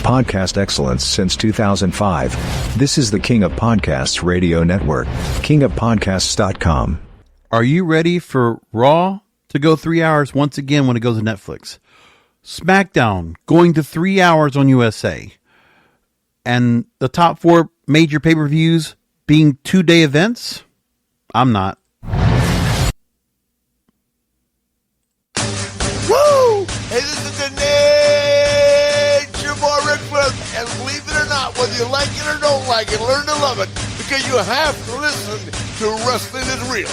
Podcast excellence since 2005. This is the King of Podcasts radio network, kingofpodcasts.com. Are you ready for Raw to go 3 hours once again when it goes to Netflix? SmackDown going to 3 hours on USA. And the top 4 major pay-per-views being 2-day events? I'm not. Woo! Hey, this is the Nature Boy Ric Flair. And believe it or not, whether you like it or don't like it, learn to love it. Because you have to listen to Wrestling is Real.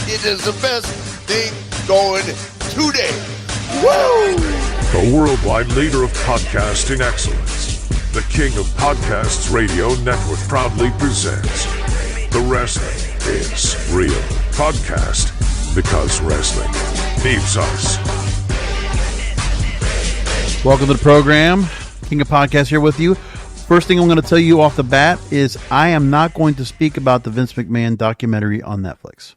It is the best thing going today. Woo! The worldwide leader of podcasting excellence. The King of Podcasts Radio Network proudly presents The Wrestling is Real podcast, because wrestling needs us. Welcome to the program. King of Podcasts here with you. First thing I'm going to tell you off the bat is I am not going to speak about the Vince McMahon documentary on Netflix.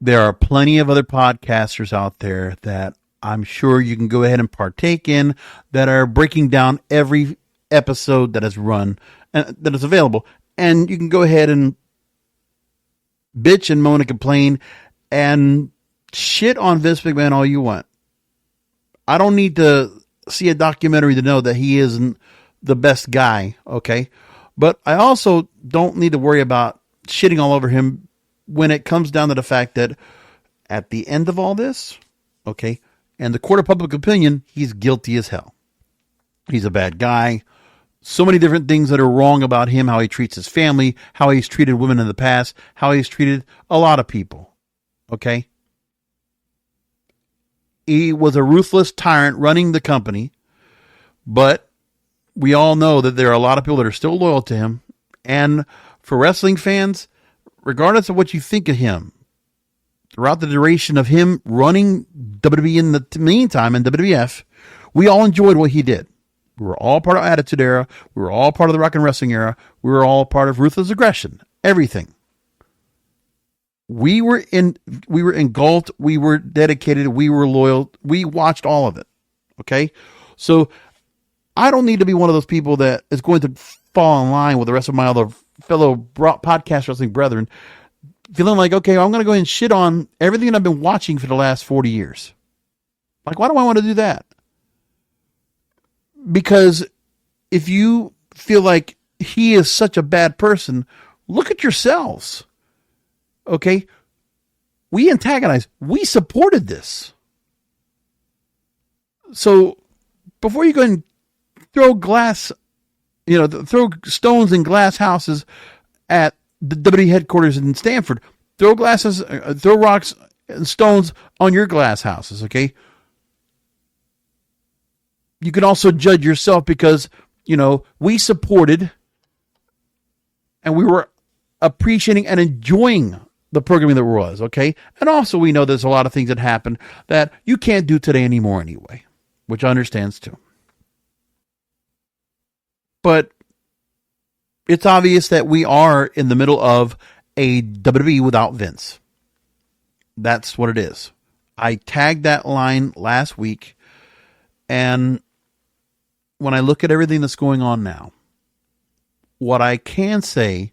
There are plenty of other podcasters out there that I'm sure you can go ahead and partake in that are breaking down every episode that is run and that is available. And you can go ahead and bitch and moan and complain and shit on Vince McMahon all you want. I don't need to see a documentary to know that he isn't the best guy, okay? But I also don't need to worry about shitting all over him when it comes down to the fact that at the end of all this, okay, and the court of public opinion, he's guilty as hell. He's a bad guy. So many different things that are wrong about him, how he treats his family, how he's treated women in the past, how he's treated a lot of people, okay? He was a ruthless tyrant running the company, but we all know that there are a lot of people that are still loyal to him. And for wrestling fans, regardless of what you think of him, throughout the duration of him running WWE in the meantime and WWF, we all enjoyed what he did. We were all part of Attitude Era. We were all part of the Rock and Wrestling Era. We were all part of Ruthless Aggression. Everything. We were engulfed. We were dedicated. We were loyal. We watched all of it. Okay. So I don't need to be one of those people that is going to fall in line with the rest of my other fellow podcast wrestling brethren, feeling like, okay, I'm going to go ahead and shit on everything that I've been watching for the last 40 years. Like, why do I want to do that? Because if you feel like he is such a bad person, look at yourselves. Okay? We antagonized. We supported this. So before you go and throw throw stones in glass houses at the WWE headquarters in Stamford, throw rocks and stones on your glass houses, okay? You can also judge yourself because, we supported and we were appreciating and enjoying the programming that was, okay? And also we know there's a lot of things that happen that you can't do today anymore anyway, which I understand too. But it's obvious that we are in the middle of a WWE without Vince. That's what it is. I tagged that line last week, and when I look at everything that's going on now, what I can say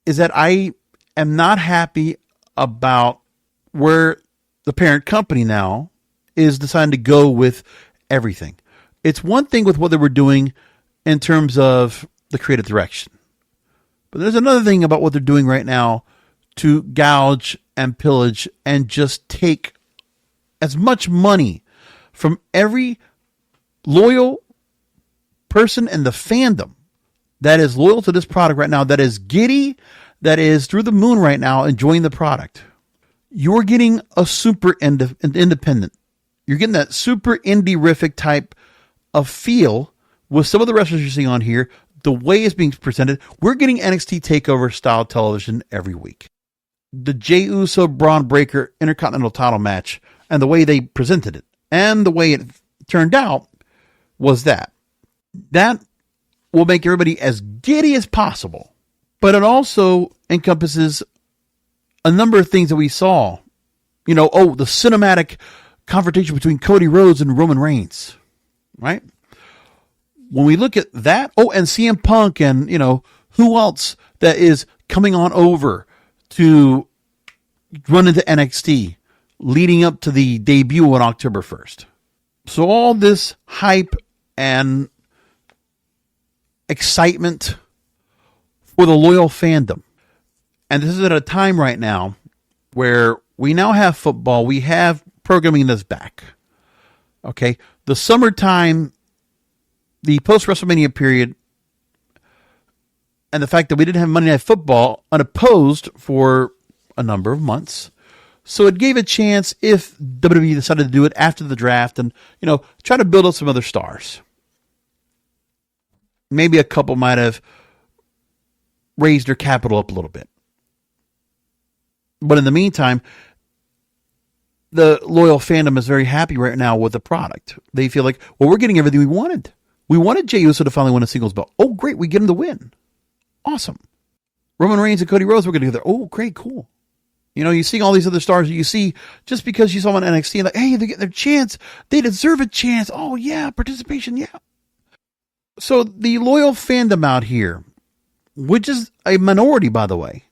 is that I am not happy about where the parent company now is deciding to go with everything. It's one thing with what they were doing in terms of the creative direction, but there's another thing about what they're doing right now to gouge and pillage and just take as much money from every loyal person in the fandom that is loyal to this product right now, that is giddy, that is through the moon right now enjoying the product. You're getting a super independent. You're getting that super indie-rific type of feel with some of the wrestlers you're seeing on here, the way it's being presented. We're getting NXT TakeOver style television every week. The Jey Uso Braun Breaker Intercontinental title match and the way they presented it and the way it turned out was that will make everybody as giddy as possible. But it also encompasses a number of things that we saw. The cinematic confrontation between Cody Rhodes and Roman Reigns, right? when we look at that, and CM Punk and, who else that is coming on over to run into NXT leading up to the debut on October 1st. So all this hype and excitement for the loyal fandom. And this is at a time right now where we now have football. We have programming that's back. Okay. The summertime, the post-WrestleMania period, and the fact that we didn't have Monday Night Football unopposed for a number of months. So it gave a chance if WWE decided to do it after the draft and, try to build up some other stars. Maybe a couple might have raised their capital up a little bit. But in the meantime, the loyal fandom is very happy right now with the product. They feel like, well, we're getting everything we wanted. We wanted Jey Uso to finally win a singles belt. Oh, great. We get him to win. Awesome. Roman Reigns and Cody Rhodes were getting together. Oh, great. Cool. You see all these other stars that you see just because you saw them on NXT, like, hey, they get their chance. They deserve a chance. Oh, yeah. Participation. Yeah. So the loyal fandom out here, which is a minority, by the way,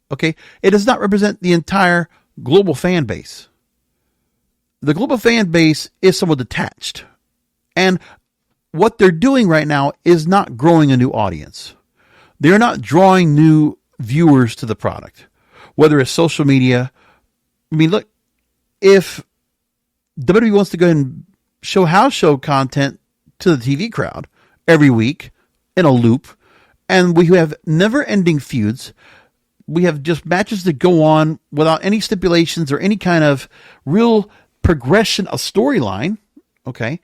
okay, it does not represent the entire global fan base. The global fan base is somewhat detached. And what they're doing right now is not growing a new audience. They're not drawing new viewers to the product, whether it's social media. I mean, look, if WWE wants to go ahead and show house show content to the TV crowd every week in a loop, and we have never-ending feuds, we have just matches that go on without any stipulations or any kind of real progression of storyline, okay,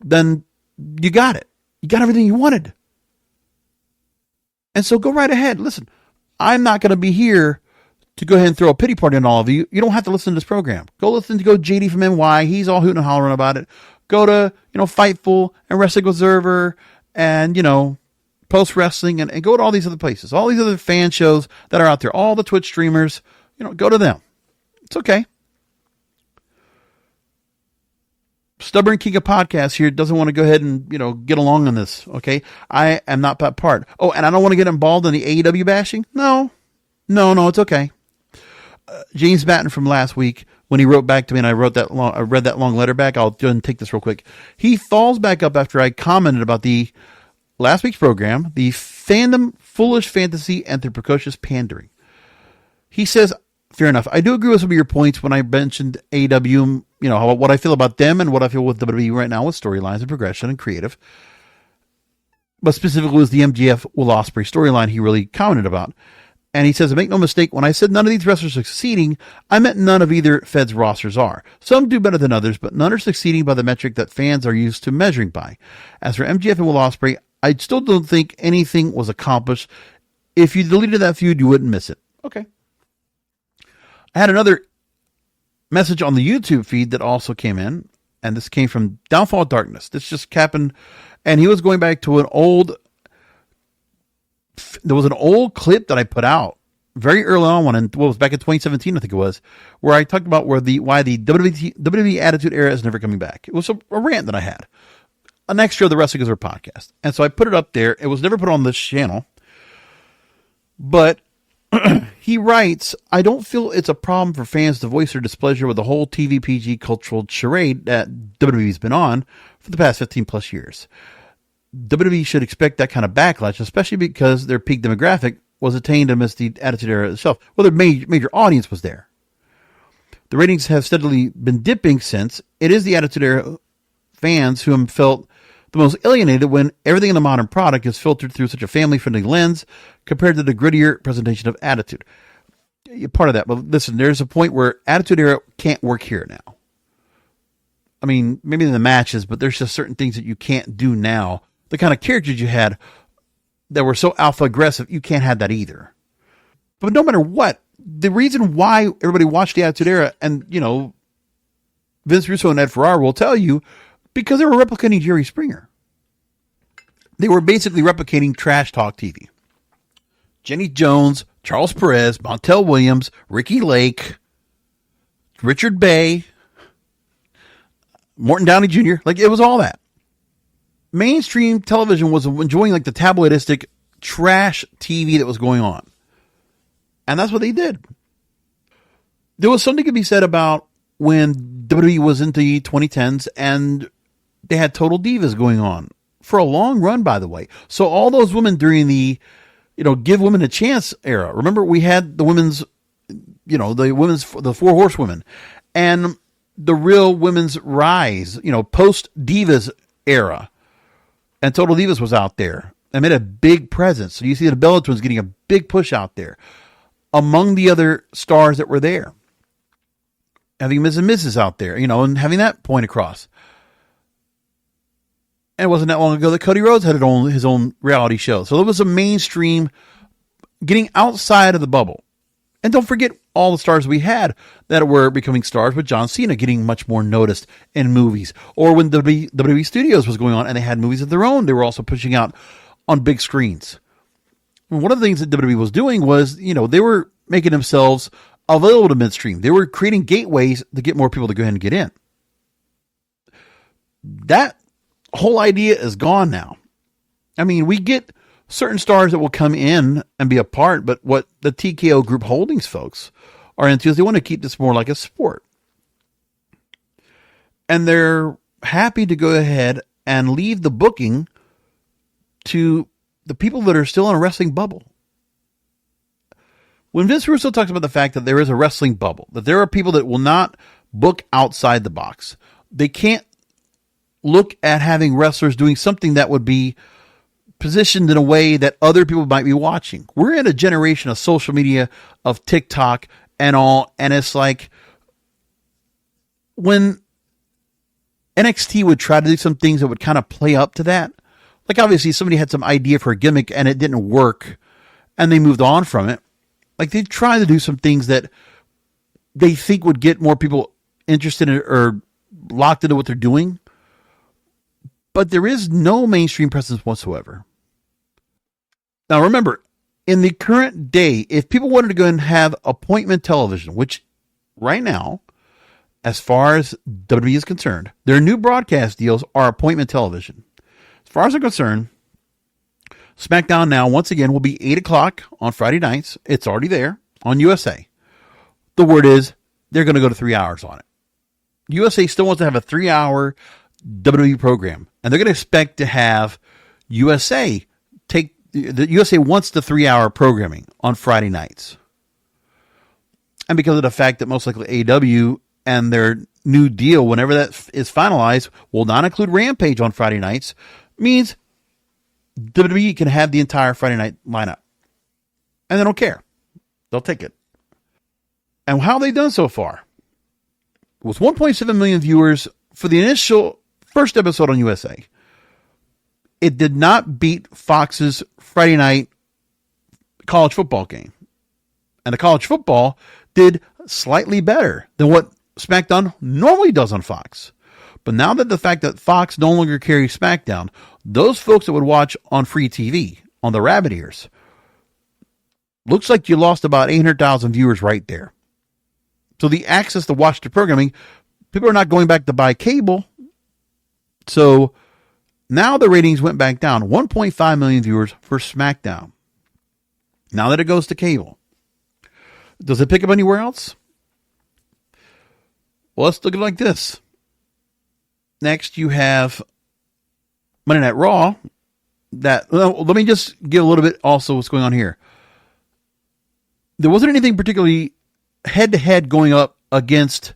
then you got it. You got everything you wanted. And so go right ahead. Listen, I'm not going to be here to go ahead and throw a pity party on all of you. You don't have to listen to this program. Go listen to JD from NY. He's all hooting and hollering about it. Go to, Fightful and Wrestling Observer and, Post Wrestling and go to all these other places, all these other fan shows that are out there, all the Twitch streamers, go to them. It's okay. Stubborn King of Podcasts here doesn't want to go ahead and, get along on this. Okay. I am not that part. Oh, and I don't want to get involved in the AEW bashing. No, it's okay. James Batten from last week, when he wrote back to me and I read that long letter back, I'll go ahead and take this real quick. He falls back up after I commented about the last week's program, the fandom, foolish fantasy, and the precocious pandering. He says, fair enough. I do agree with some of your points when I mentioned AEW, what I feel about them and what I feel with WWE right now with storylines and progression and creative. But specifically was the MJF Will Ospreay storyline he really commented about. And he says, make no mistake, when I said none of these wrestlers are succeeding, I meant none of either Fed's rosters are. Some do better than others, but none are succeeding by the metric that fans are used to measuring by. As for MJF and Will Ospreay, I still don't think anything was accomplished. If you deleted that feud, you wouldn't miss it. Okay. I had another message on the YouTube feed that also came in, and this came from Downfall of Darkness. This just happened, and he was going back to there was an old clip that I put out very early on, was back in 2017, I think it was, where I talked about why the WWE Attitude Era is never coming back. It was a rant that I had, an extra of the Wrestling Observer podcast. And so I put it up there. It was never put on this channel, but he writes, I don't feel it's a problem for fans to voice their displeasure with the whole TV PG cultural charade that WWE's been on for the past 15 plus years. WWE should expect that kind of backlash, especially because their peak demographic was attained amidst the Attitude Era itself. Well, their major audience was there. The ratings have steadily been dipping since. It is the Attitude Era fans who have felt the most alienated when everything in the modern product is filtered through such a family-friendly lens compared to the grittier presentation of Attitude. You're part of that, but listen, there's a point where Attitude Era can't work here now. I mean, maybe in the matches, but there's just certain things that you can't do now. The kind of characters you had that were so alpha aggressive, you can't have that either. But no matter what, the reason why everybody watched the Attitude Era, and, Vince Russo and Ed Ferrara will tell you, because they were replicating Jerry Springer. They were basically replicating trash talk TV. Jenny Jones, Charles Perez, Montel Williams, Ricky Lake, Richard Bay, Morton Downey Jr. Like, it was all that. mainstream television was enjoying like the tabloidistic trash TV that was going on. And that's what they did. There was something to be said about when WWE was into the 2010s and they had Total Divas going on for a long run, by the way. So all those women during the, give women a chance era. Remember, we had the women's, the Four Horsewomen and the Real Women's Rise, post Divas era. And Total Divas was out there. They made a big presence. So you see the Bella Twins getting a big push out there among the other stars that were there. Having Ms. and Mrs. out there, and having that point across. And it wasn't that long ago that Cody Rhodes had his own reality show. So there was a mainstream getting outside of the bubble. And don't forget all the stars we had that were becoming stars with John Cena getting much more noticed in movies. Or when WWE Studios was going on and they had movies of their own, they were also pushing out on big screens. And one of the things that WWE was doing was, they were making themselves available to midstream. They were creating gateways to get more people to go ahead and get in. That whole idea is gone now. I mean, we get certain stars that will come in and be a part, but what the TKO Group Holdings folks are into is they want to keep this more like a sport. And they're happy to go ahead and leave the booking to the people that are still in a wrestling bubble. When Vince Russo talks about the fact that there is a wrestling bubble, that there are people that will not book outside the box, they can't look at having wrestlers doing something that would be positioned in a way that other people might be watching. We're in a generation of social media, of TikTok and all, and it's like when NXT would try to do some things that would kind of play up to that, like obviously somebody had some idea for a gimmick and it didn't work and they moved on from it. Like they try to do some things that they think would get more people interested in or locked into what they're doing. But there is no mainstream presence whatsoever. Now remember, in the current day, if people wanted to go and have appointment television, which right now, as far as WWE is concerned, their new broadcast deals are appointment television. As far as I'm concerned, SmackDown now, once again, will be 8 o'clock on Friday nights. It's already there on USA. The word is they're going to go to 3 hours on it. USA still wants to have a 3-hour WWE program. And they're going to expect to have USA the USA wants the 3-hour programming on Friday nights. And because of the fact that most likely AEW and their new deal, whenever that is finalized, will not include Rampage on Friday nights, means WWE can have the entire Friday night lineup. And they don't care. They'll take it. And how have they done so far? With 1.7 million viewers for the initial first episode on USA, it did not beat Fox's Friday night college football game. And the college football did slightly better than what SmackDown normally does on Fox. But now that the fact that Fox no longer carries SmackDown, those folks that would watch on free TV, on the rabbit ears, looks like you lost about 800,000 viewers right there. So the access to watch the programming, people are not going back to buy cable. So now the ratings went back down. 1.5 million viewers for SmackDown. Now that it goes to cable. Does it pick up anywhere else? Well, let's look at it like this. Next, you have Monday Night Raw. Let me just give a little bit also what's going on here. There wasn't anything particularly head-to-head going up against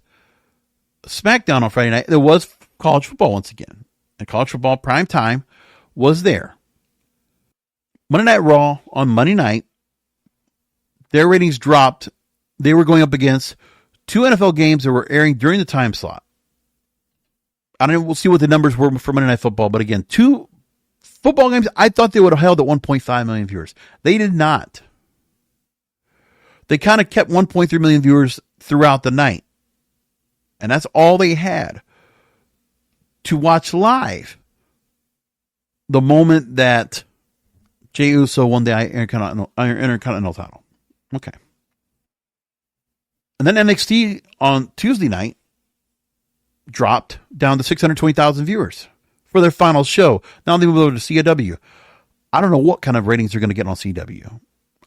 SmackDown on Friday night. There was college football once again. And college football prime time was there. Monday Night Raw on Monday night, their ratings dropped. They were going up against 2 NFL games that were airing during the time slot. I don't know, we'll see what the numbers were for Monday Night Football, but again, 2 football games, I thought they would have held at 1.5 million viewers. They did not. They kind of kept 1.3 million viewers throughout the night. And that's all they had to watch live. The moment that Jey Uso won the Intercontinental title. Okay. And then NXT on Tuesday night dropped down to 620,000 viewers for their final show. Now they move over to CW. I don't know what kind of ratings they're going to get on CW.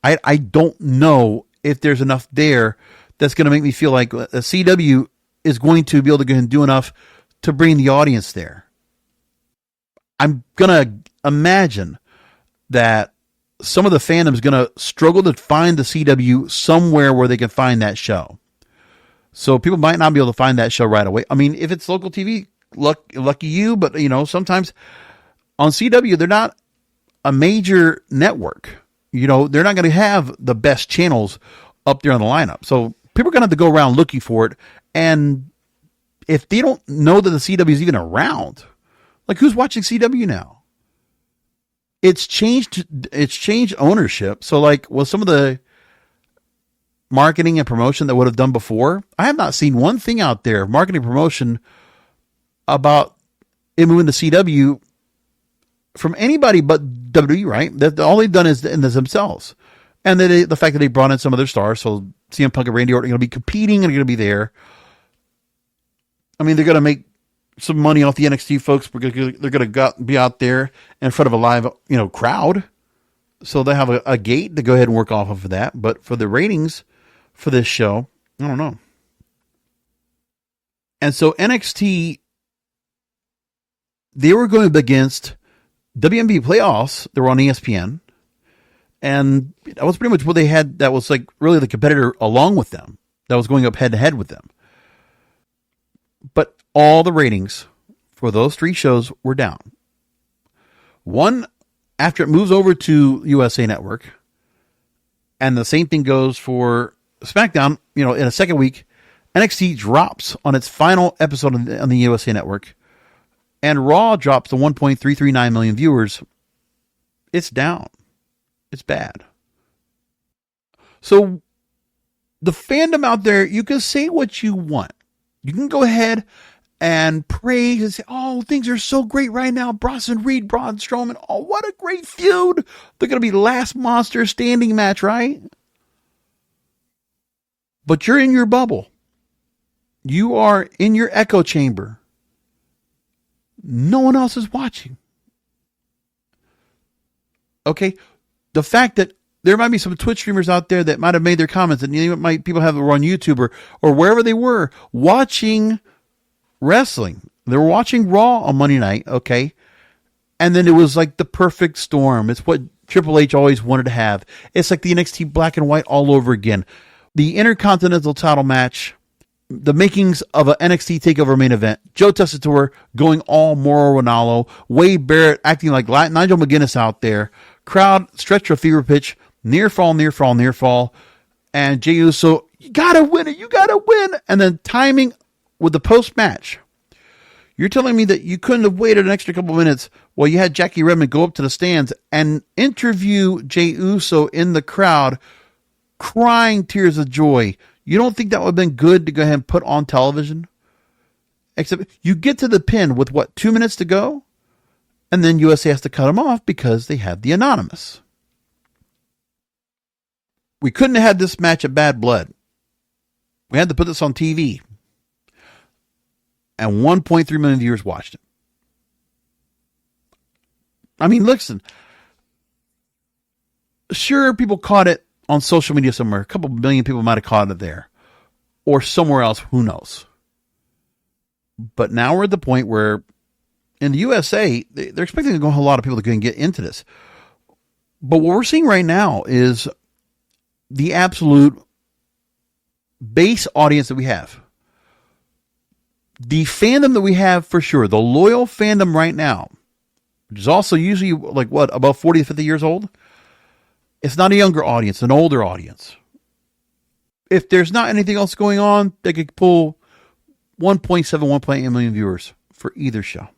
I don't know if there's enough there that's going to make me feel like CW is going to be able to go and do enough to bring the audience there. I'm going to imagine that some of the fandom is going to struggle to find the CW somewhere where they can find that show. So people might not be able to find that show right away. I mean, if it's local TV, lucky you, but sometimes on CW, they're not a major network. They're not going to have the best channels up there on the lineup. So people are going to have to go around looking for it. And if they don't know that the CW is even around, like who's watching CW now? It's changed ownership. So like, well, some of the marketing and promotion that would have done before, I have not seen one thing out there, marketing promotion about it moving to CW from anybody but WWE, right? That all they've done is themselves. And then the fact that they brought in some of their stars, so CM Punk and Randy Orton are going to be competing and are going to be there. I mean, they're going to make some money off the NXT folks because they're going to be out there in front of a live, crowd. So they have a gate to go ahead and work off of that. But for the ratings for this show, I don't know. And so NXT, they were going up against WNBA playoffs. They were on ESPN. And that was pretty much what they had. That was like really the competitor along with them. That was going up head to head with them. But all the ratings for those three shows were down. One, after it moves over to USA Network, and the same thing goes for SmackDown, in a second week, NXT drops on its final episode on the USA Network, and Raw drops to 1.339 million viewers. It's down. It's bad. So the fandom out there, you can say what you want. You can go ahead and praise and say, oh, things are so great right now. Bronson Reed, Braun Strowman. Oh, what a great feud. They're going to be the last monster standing match, right? But you're in your bubble. You are in your echo chamber. No one else is watching. Okay? The fact that there might be some Twitch streamers out there that might have made their comments, and people have on YouTube or wherever they were watching wrestling. They were watching Raw on Monday night, okay? And then it was like the perfect storm. It's what Triple H always wanted to have. It's like the NXT black and white all over again. The Intercontinental title match, the makings of an NXT TakeOver main event, Joe Tessitore going all Mauro Ranallo, Wade Barrett acting like Nigel McGuinness out there, crowd stretched to a fever pitch, near fall, and Jey Uso, you gotta win it, you gotta win, and then timing with the post-match. You're telling me that you couldn't have waited an extra couple minutes while you had Jackie Redmond go up to the stands and interview Jey Uso in the crowd, crying tears of joy. You don't think that would have been good to go ahead and put on television? Except you get to the pin with 2 minutes to go? And then USA has to cut them off because they have the anonymous. We couldn't have had this match at Bad Blood. We had to put this on TV. And 1.3 million viewers watched it. I mean, listen. Sure, people caught it on social media somewhere. A couple million people might have caught it there. Or somewhere else, who knows. But now we're at the point where in the USA, they're expecting a lot of people to go and get into this. But what we're seeing right now is the absolute base audience that we have. The fandom that we have for sure, the loyal fandom right now, which is also usually above 40 to 50 years old. It's not a younger audience, an older audience. If there's not anything else going on, they could pull 1.7, 1.8 million viewers for either show.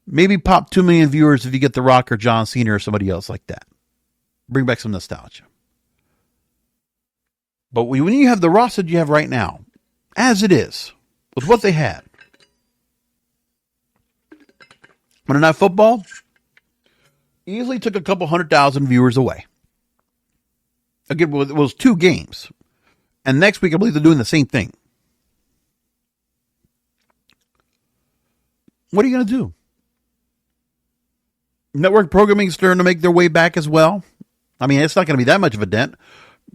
Maybe pop 2 million viewers if you get The Rock or John Cena or somebody else like that. Bring back some nostalgia. But when you have the roster you have right now, as it is, with what they had, Monday Night Football easily took a couple 100,000 viewers away. Again, it was 2 games. And next week, I believe they're doing the same thing. what are you going to do? Network programming is starting to make their way back as well. I mean, it's not going to be that much of a dent.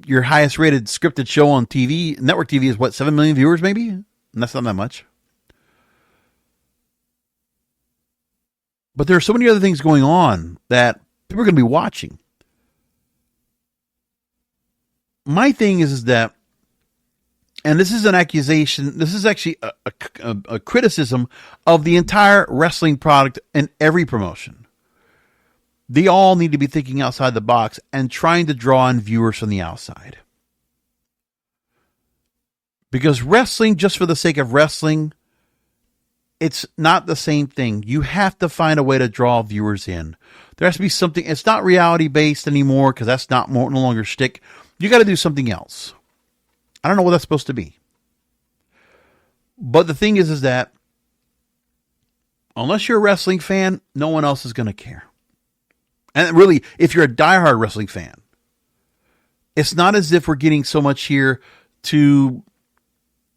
Your highest rated scripted show on TV, network TV, is what, 7 million viewers maybe? And that's not that much. But there are so many other things going on that people are going to be watching. My thing is that, and this is an accusation, this is actually a criticism of the entire wrestling product and every promotion. They all need to be thinking outside the box and trying to draw in viewers from the outside. Because wrestling, just for the sake of wrestling, it's not the same thing. You have to find a way to draw viewers in. There has to be something. It's not reality based anymore because that's no longer shtick. You got to do something else. I don't know what that's supposed to be. But the thing is that unless you're a wrestling fan, no one else is going to care. And really, if you're a diehard wrestling fan, it's not as if we're getting so much here to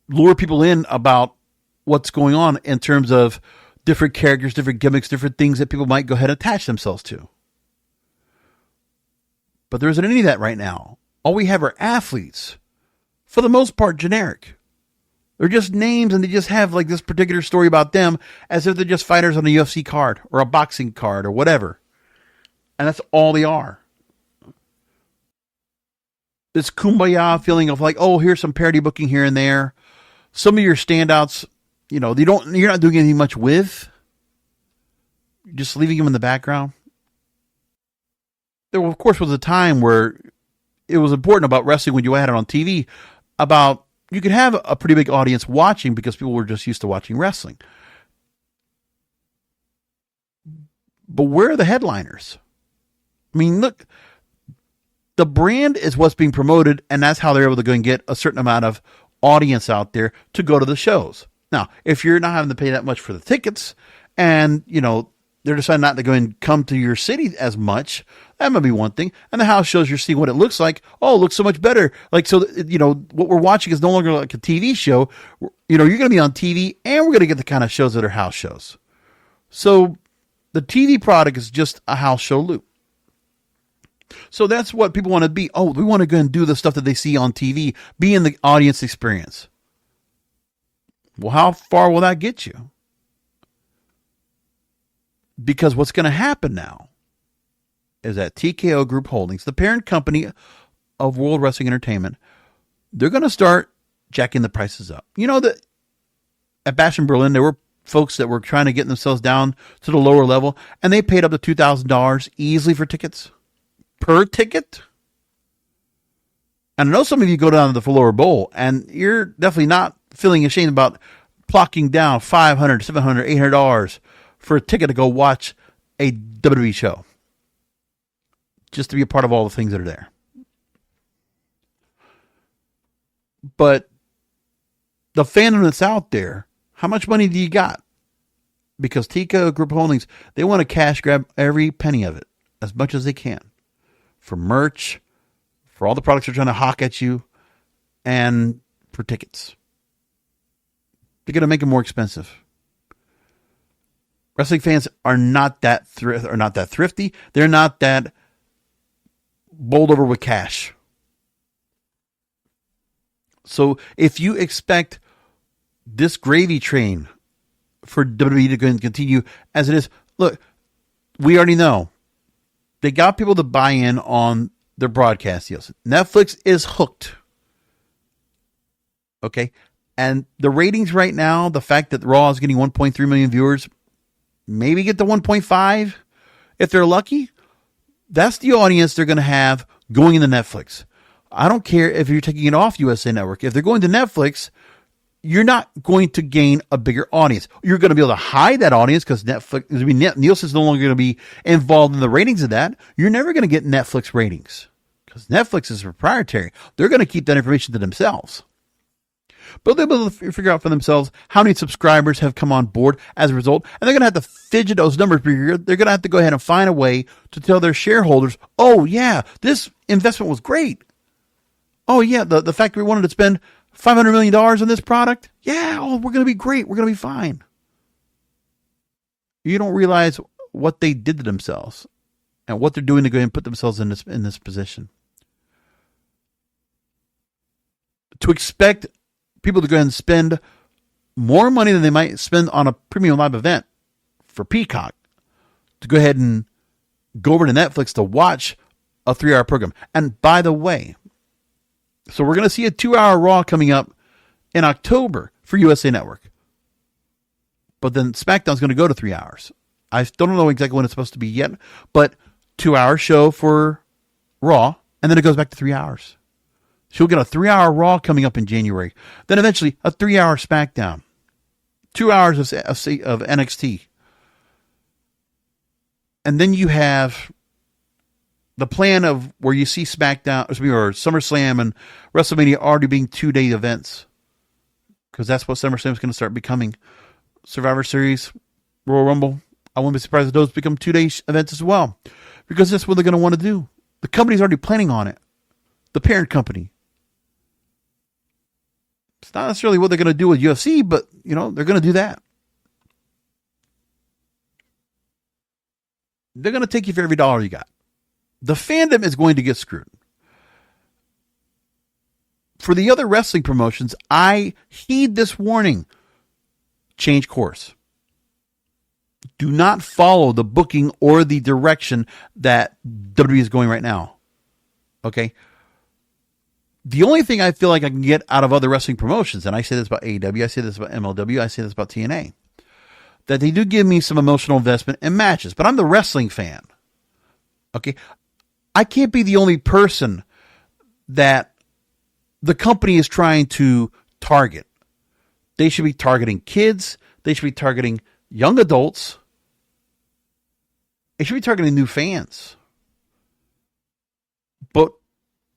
lure people in about what's going on in terms of different characters, different gimmicks, different things that people might go ahead and attach themselves to. But there isn't any of that right now. All we have are athletes, for the most part generic. They're just names, and they just have like this particular story about them as if they're just fighters on a UFC card or a boxing card or whatever. And that's all they are. This kumbaya feeling of like, oh, here's some parody booking here and there. Some of your standouts, you're not doing anything much with. You're just leaving them in the background. There, of course, was a time where it was important about wrestling when you had it on TV, about you could have a pretty big audience watching because people were just used to watching wrestling. But where are the headliners? I mean, look, the brand is what's being promoted, and that's how they're able to go and get a certain amount of audience out there to go to the shows. Now, if you're not having to pay that much for the tickets, and, they're deciding not to go and come to your city as much, that might be one thing. And the house shows, you're seeing what it looks like. Oh, it looks so much better. Like, so, what we're watching is no longer like a TV show. You're going to be on TV, and we're going to get the kind of shows that are house shows. So the TV product is just a house show loop. So that's what people want to be. Oh, we want to go and do the stuff that they see on TV, be in the audience experience. Well, how far will that get you? Because what's going to happen now is that TKO Group Holdings, the parent company of World Wrestling Entertainment, they're going to start jacking the prices up. You know that at Bash in Berlin, there were folks that were trying to get themselves down to the lower level, and they paid up to $2,000 easily for tickets. Per ticket? And I know some of you go down to the lower bowl, and you're definitely not feeling ashamed about plocking down $500, $700, $800 for a ticket to go watch a WWE show. Just to be a part of all the things that are there. But the fandom that's out there, how much money do you got? Because TKO Group Holdings, they want to cash grab every penny of it, as much as they can. For merch, for all the products they're trying to hawk at you, and for tickets. They're going to make it more expensive. Wrestling fans are not that thrifty. They're not that bowled over with cash. So if you expect this gravy train for WWE to go and continue as it is, look, we already know. They got people to buy in on their broadcast deals. Netflix is hooked. Okay? And the ratings right now, the fact that Raw is getting 1.3 million viewers, maybe get to 1.5 if they're lucky, that's the audience they're going to have going into Netflix. I don't care if you're taking it off USA Network. If they're going to Netflix, you're not going to gain a bigger audience. You're going to be able to hide that audience because Nielsen's no longer going to be involved in the ratings of that. You're never going to get Netflix ratings because Netflix is proprietary. They're going to keep that information to themselves. But they'll be able to figure out for themselves how many subscribers have come on board as a result. And they're going to have to fidget those numbers. They're going to have to go ahead and find a way to tell their shareholders, oh, yeah, this investment was great. Oh, yeah, the fact we wanted to spend $500 million on this product? Yeah, we're going to be great. We're going to be fine. You don't realize what they did to themselves and what they're doing to go ahead and put themselves in this position. To expect people to go ahead and spend more money than they might spend on a premium live event for Peacock, to go ahead and go over to Netflix to watch a 3-hour program. And by the way, so we're going to see a 2-hour Raw coming up in October for USA Network. But then SmackDown's going to go to 3 hours. I don't know exactly when it's supposed to be yet, but 2-hour show for Raw, and then it goes back to 3 hours. So you'll get a 3-hour Raw coming up in January. Then eventually a 3-hour SmackDown. 2 hours of NXT. And then you have the plan of where you see SmackDown or SummerSlam and WrestleMania already being 2-day events. Because that's what SummerSlam is going to start becoming. Survivor Series, Royal Rumble. I wouldn't be surprised if those become 2-day events as well. Because that's what they're going to want to do. The company's already planning on it. The parent company. It's not necessarily what they're going to do with UFC, but, they're going to do that. They're going to take you for every dollar you got. The fandom is going to get screwed. For the other wrestling promotions, I heed this warning. Change course. Do not follow the booking or the direction that WWE is going right now. Okay? The only thing I feel like I can get out of other wrestling promotions, and I say this about AEW, I say this about MLW, I say this about TNA, that they do give me some emotional investment in matches, but I'm the wrestling fan. Okay? I can't be the only person that the company is trying to target. They should be targeting kids. They should be targeting young adults. They should be targeting new fans. But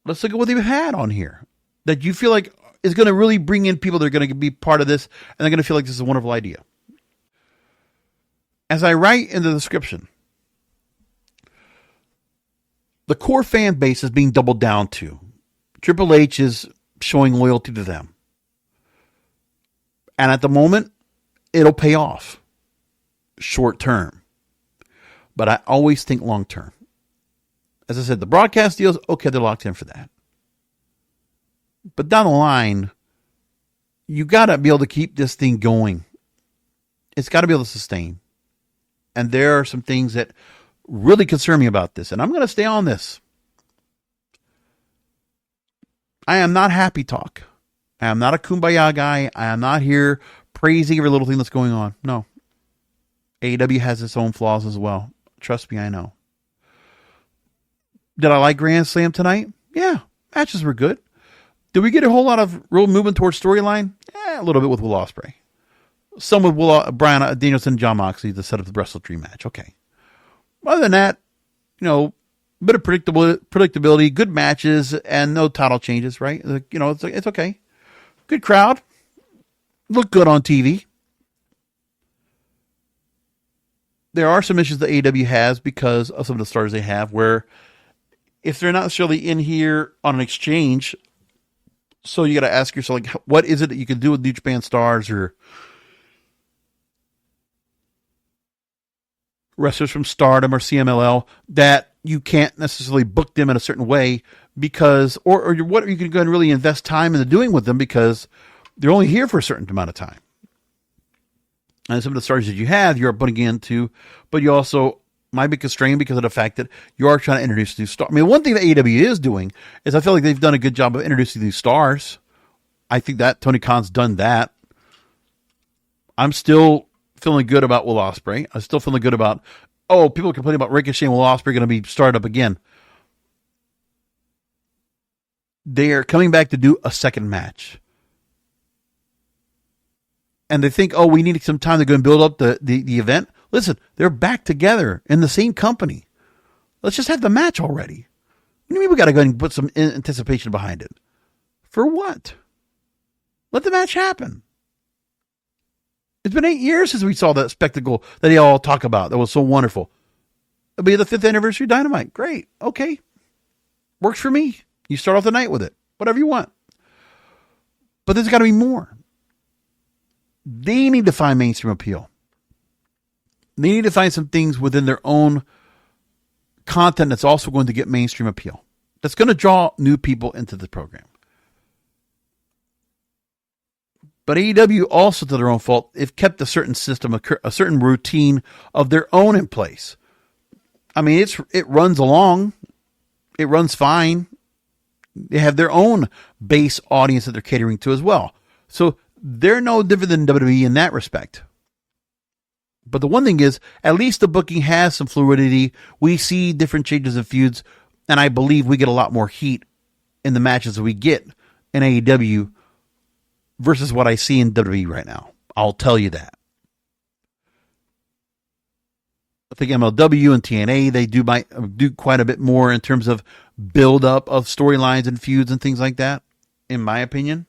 let's look at what they've had on here that you feel like is going to really bring in people that are going to be part of this, and they're going to feel like this is a wonderful idea. As I write in the description, the core fan base is being doubled down to. Triple H is showing loyalty to them. And at the moment, it'll pay off short term. But I always think long term. As I said, the broadcast deals, okay, they're locked in for that. But down the line, you got to be able to keep this thing going. It's got to be able to sustain. And there are some things that really concern me about this. And I'm going to stay on this. I am not happy talk. I am not a kumbaya guy. I am not here praising every little thing that's going on. No. AEW has its own flaws as well. Trust me, I know. Did I like Grand Slam tonight? Yeah. Matches were good. Did we get a whole lot of real movement towards storyline? A little bit with Will Ospreay. Some with Bryan Danielson and Jon Moxley to set up the Wrestle Dream match. Okay. Other than that, a bit of predictability, good matches, and no title changes, right? It's okay. Good crowd. Look good on TV. There are some issues that AEW has because of some of the stars they have where if they're not necessarily in here on an exchange, so you got to ask yourself, like, what is it that you can do with New Japan stars or wrestlers from Stardom or CMLL that you can't necessarily book them in a certain way because, or what you can go and really invest time into doing with them because they're only here for a certain amount of time. And some of the stars that you have, you're putting into, but you also might be constrained because of the fact that you are trying to introduce new stars. I mean, one thing that AEW is doing is I feel like they've done a good job of introducing new stars. I think that Tony Khan's done that. I'm still feeling good about Will Ospreay. I'm still feeling good about, people are complaining about Ricochet and Will Ospreay going to be started up again. They're coming back to do a second match. And they think, we need some time to go and build up the event. Listen, they're back together in the same company. Let's just have the match already. What do you mean we got to go and put some anticipation behind it? For what? Let the match happen. It's been 8 years since we saw that spectacle that they all talk about. That was so wonderful. It'll be the 5th anniversary of Dynamite. Great. Okay. Works for me. You start off the night with it. Whatever you want. But there's got to be more. They need to find mainstream appeal. They need to find some things within their own content that's also going to get mainstream appeal. That's going to draw new people into the program. But AEW also, to their own fault, they've kept a certain system, a certain routine of their own in place. I mean, it runs along. It runs fine. They have their own base audience that they're catering to as well. So they're no different than WWE in that respect. But the one thing is, at least the booking has some fluidity. We see different changes of feuds, and I believe we get a lot more heat in the matches that we get in AEW versus what I see in WWE right now. I'll tell you that. I think MLW and TNA, they do quite a bit more in terms of build-up of storylines and feuds and things like that, in my opinion,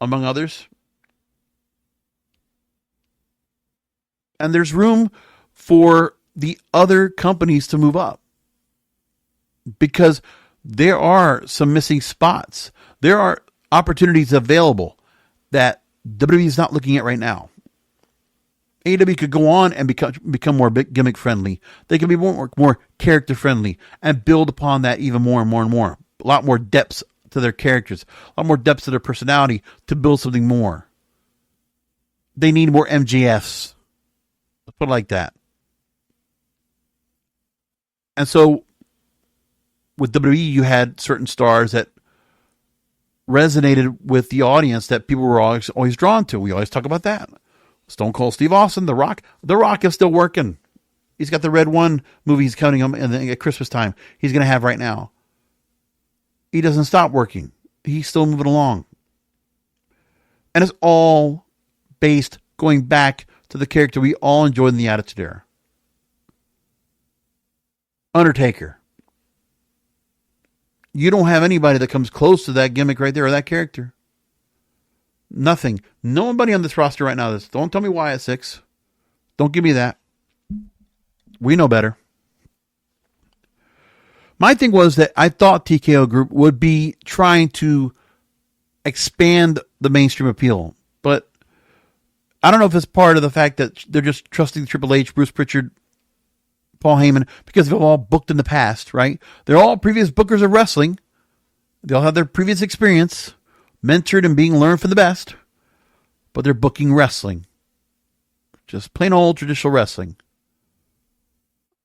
among others. And there's room for the other companies to move up because there are some missing spots. There are opportunities available that WWE is not looking at right now. AEW could go on and become more gimmick friendly. They can be more character friendly and build upon that even more and more and more. A lot more depths to their characters, a lot more depths to their personality to build something more. They need more MJFs. Let's put it like that. And so with WWE, you had certain stars that resonated with the audience that people were always drawn to. We always talk about that. Stone Cold Steve Austin, The Rock. The Rock is still working. He's got the Red One movie he's counting him at Christmas time. He's going to have right now. He doesn't stop working. He's still moving along. And it's all based going back to the character we all enjoyed in the Attitude Era. Undertaker. You don't have anybody that comes close to that gimmick right there or that character. Nothing. Nobody on this roster right now. Don't tell me why at 6. Don't give me that. We know better. My thing was that I thought TKO Group would be trying to expand the mainstream appeal. But I don't know if it's part of the fact that they're just trusting Triple H, Bruce Pritchard, Paul Heyman, because they've all booked in the past, right? They're all previous bookers of wrestling. They all have their previous experience, mentored and being learned from the best, but they're booking wrestling. Just plain old traditional wrestling.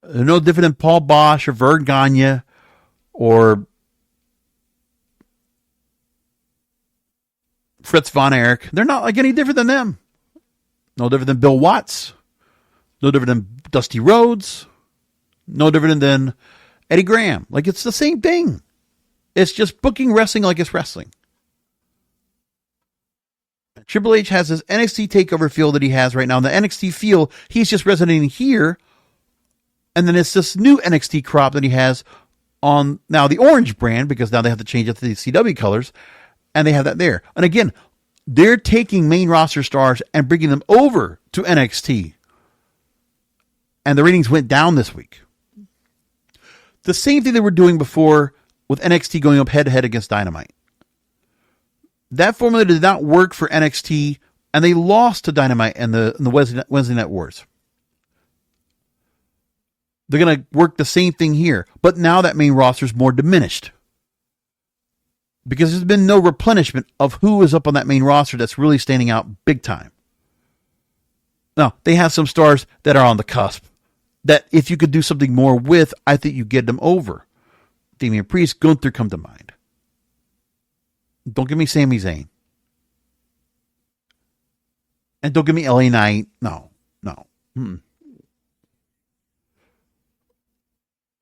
They're no different than Paul Bosch or Vern Gagne or Fritz Von Erich. They're not like any different than them. No different than Bill Watts. No different than Dusty Rhodes. No different than Eddie Graham. Like, it's the same thing. It's just booking wrestling like it's wrestling. Triple H has this NXT takeover feel that he has right now. And the NXT feel, he's just resonating here. And then it's this new NXT crop that he has on now the orange brand, because now they have to change it to the CW colors. And they have that there. And again, they're taking main roster stars and bringing them over to NXT. And the ratings went down this week. The same thing they were doing before with NXT going up head-to-head against Dynamite. That formula did not work for NXT, and they lost to Dynamite in the Wednesday Night Wars. They're going to work the same thing here, but now that main roster is more diminished. Because there's been no replenishment of who is up on that main roster that's really standing out big time. Now, they have some stars that are on the cusp, that if you could do something more with, I think you get them over. Damian Priest, Gunther come to mind. Don't give me Sami Zayn. And don't give me LA Knight. No.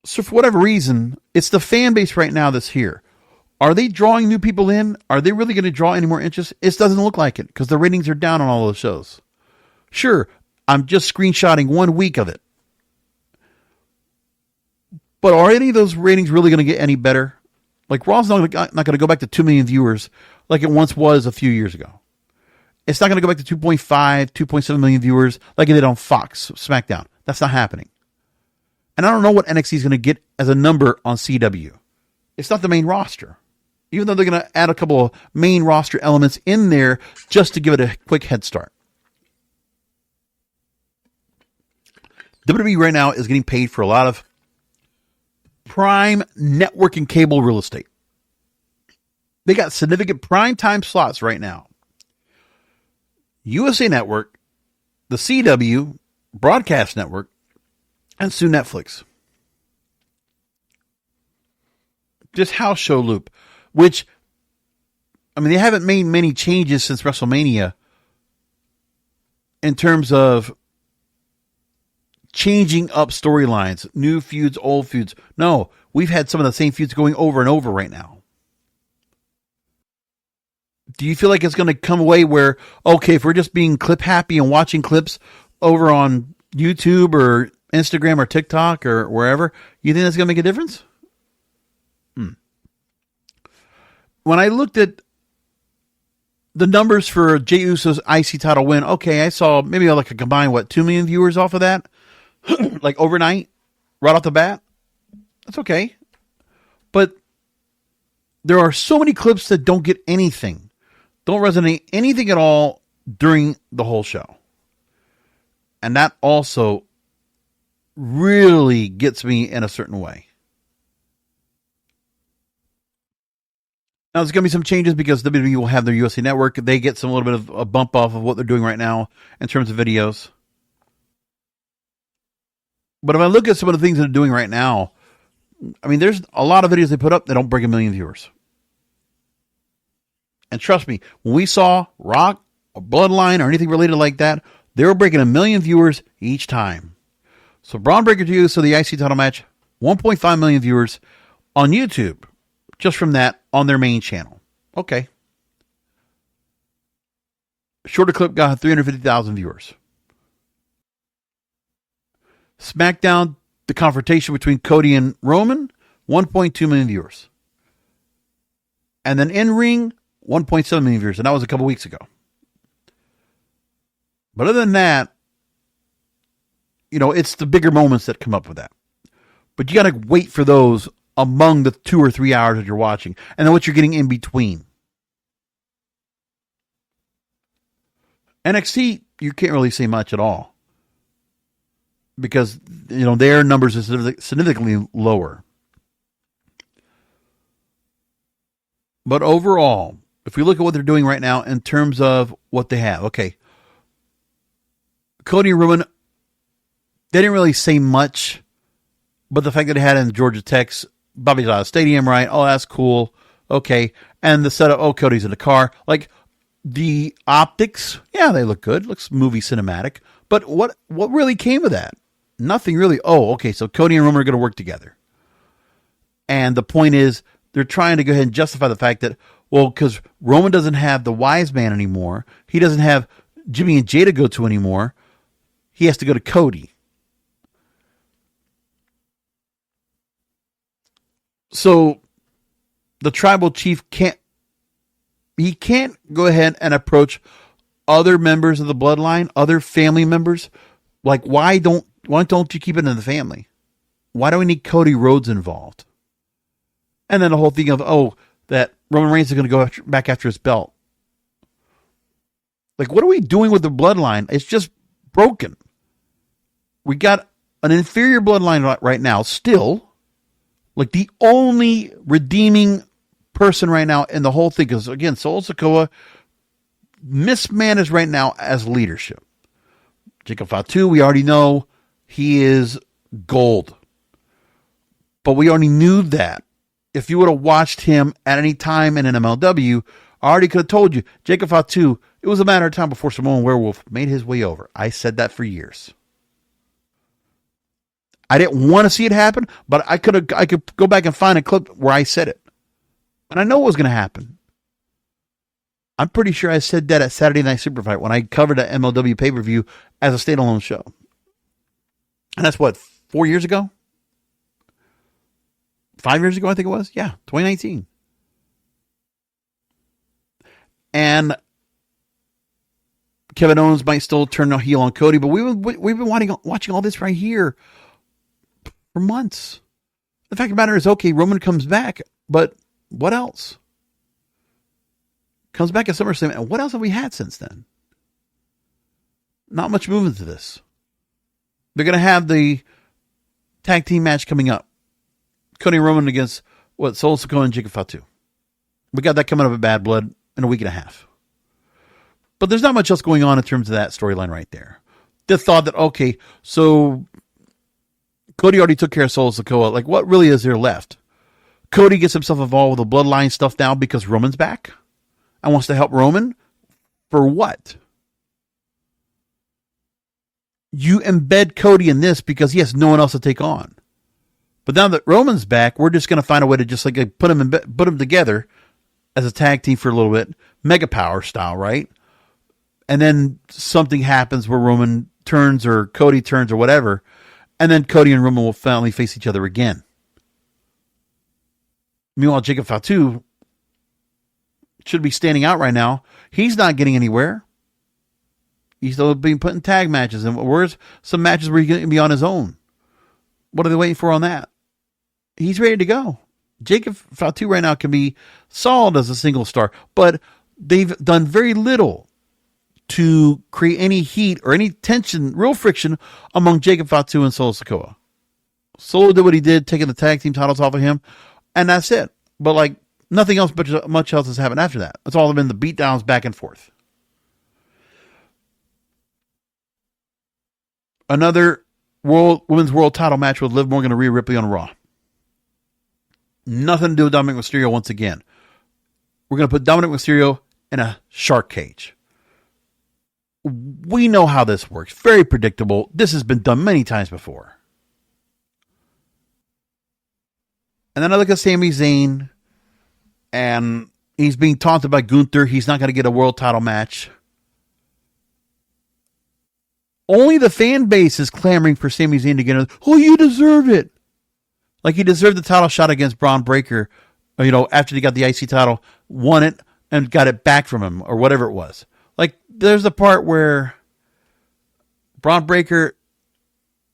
So for whatever reason, it's the fan base right now that's here. Are they drawing new people in? Are they really going to draw any more interest? It doesn't look like it, because the ratings are down on all those shows. Sure, I'm just screenshotting 1 week of it. But are any of those ratings really going to get any better? Like, Raw's not going to go back to 2 million viewers like it once was a few years ago. It's not going to go back to 2.5, 2.7 million viewers like it did on Fox SmackDown. That's not happening. And I don't know what NXT is going to get as a number on CW. It's not the main roster. Even though they're going to add a couple of main roster elements in there just to give it a quick head start. WWE right now is getting paid for a lot of prime network and cable real estate. They got significant prime time slots right now. USA Network, the CW, Broadcast Network, and soon Netflix. Just house show loop, which, I mean, they haven't made many changes since WrestleMania in terms of changing up storylines, new feuds, old feuds. No, we've had some of the same feuds going over and over right now. Do you feel like it's going to come away where, okay, if we're just being clip happy and watching clips over on YouTube or Instagram or TikTok or wherever, you think that's going to make a difference? When I looked at the numbers for Jey Uso's IC title win, okay, I saw maybe like a combined, 2 million viewers off of that? Like overnight, right off the bat? That's okay. But there are so many clips that don't get anything, don't resonate anything at all during the whole show. And that also really gets me in a certain way. Now, there's going to be some changes because WWE will have their USA Network. They get a little bit of a bump off of what they're doing right now in terms of videos. But if I look at some of the things that they're doing right now, I mean, there's a lot of videos they put up that don't break 1 million viewers. And trust me, when we saw Rock or Bloodline or anything related like that, they were breaking 1 million viewers each time. So Braun Breaker 2, so the IC title match, 1.5 million viewers on YouTube, just from that on their main channel. Okay. Shorter clip got 350,000 viewers. SmackDown, the confrontation between Cody and Roman, 1.2 million viewers. And then in ring, 1.7 million viewers. And that was a couple weeks ago. But other than that, it's the bigger moments that come up with that. But you got to wait for those among the 2 or 3 hours that you're watching. And then what you're getting in between. NXT, you can't really say much at all. Because, their numbers are significantly lower. But overall, if we look at what they're doing right now in terms of what they have, okay. Cody and Roman, they didn't really say much, but the fact that they had it in Georgia Tech's Bobby Dodd Stadium, right? Oh, that's cool. Okay. And the setup, Cody's in the car. Like, the optics, yeah, they look good. Looks movie cinematic. But what really came of that? Nothing really. Oh, okay, so Cody and Roman are going to work together. And the point is, they're trying to go ahead and justify the fact that, because Roman doesn't have the wise man anymore. He doesn't have Jimmy and Jay to go to anymore. He has to go to Cody. So the tribal chief can't go ahead and approach other members of the bloodline, other family members. Like, why don't you keep it in the family? Why do we need Cody Rhodes involved? And then the whole thing of, that Roman Reigns is going to go back after his belt. Like, what are we doing with the bloodline? It's just broken. We got an inferior bloodline right now still. Like, the only redeeming person right now in the whole thing, because, again, Solo Sikoa mismanaged right now as leadership. Jacob Fatu, we already know he is gold. But we already knew that. If you would have watched him at any time in an MLW, I already could have told you, Jacob Fatu, it was a matter of time before Samoan Werewolf made his way over. I said that for years. I didn't want to see it happen, but I could go back and find a clip where I said it. And I know it was going to happen. I'm pretty sure I said that at Saturday Night Superfight when I covered an MLW pay-per-view as a standalone show. And that's 4 years ago? 5 years ago, I think it was. Yeah, 2019. And Kevin Owens might still turn a heel on Cody, but we've been watching all this right here for months. The fact of the matter is, okay, Roman comes back, but what else? Comes back at SummerSlam, and what else have we had since then? Not much movement to this. They're going to have the tag team match coming up. Cody and Roman against, Solo Sikoa and Jacob Fatu. We got that coming up at Bad Blood in a week and a half. But there's not much else going on in terms of that storyline right there. The thought that, okay, so Cody already took care of Solo Sikoa. Like, what really is there left? Cody gets himself involved with the bloodline stuff now because Roman's back and wants to help Roman? For what? You embed Cody in this because he has no one else to take on. But now that Roman's back, we're just going to find a way to just like put them together as a tag team for a little bit, Mega Power style, right? And then something happens where Roman turns or Cody turns or whatever, and then Cody and Roman will finally face each other again. Meanwhile, Jacob Fatu should be standing out right now. He's not getting anywhere. He's still being put in tag matches. And where's some matches where he's going to be on his own? What are they waiting for on that? He's ready to go. Jacob Fatu right now can be solid as a single star, but they've done very little to create any heat or any tension, real friction among Jacob Fatu and Solo Sikoa. Solo did what he did, taking the tag team titles off of him, and that's it. But like nothing else, but much else has happened after that. It's all been the beatdowns back and forth. Another women's world title match with Liv Morgan and Rhea Ripley on Raw. Nothing to do with Dominic Mysterio once again. We're going to put Dominic Mysterio in a shark cage. We know how this works. Very predictable. This has been done many times before. And then I look at Sami Zayn, and he's being taunted by Gunther. He's not going to get a world title match. Only the fan base is clamoring for Sami Zayn to get it. Oh, you deserve it. Like he deserved the title shot against Braun Breaker, after he got the IC title, won it, and got it back from him, or whatever it was. Like, there's the part where Braun Breaker,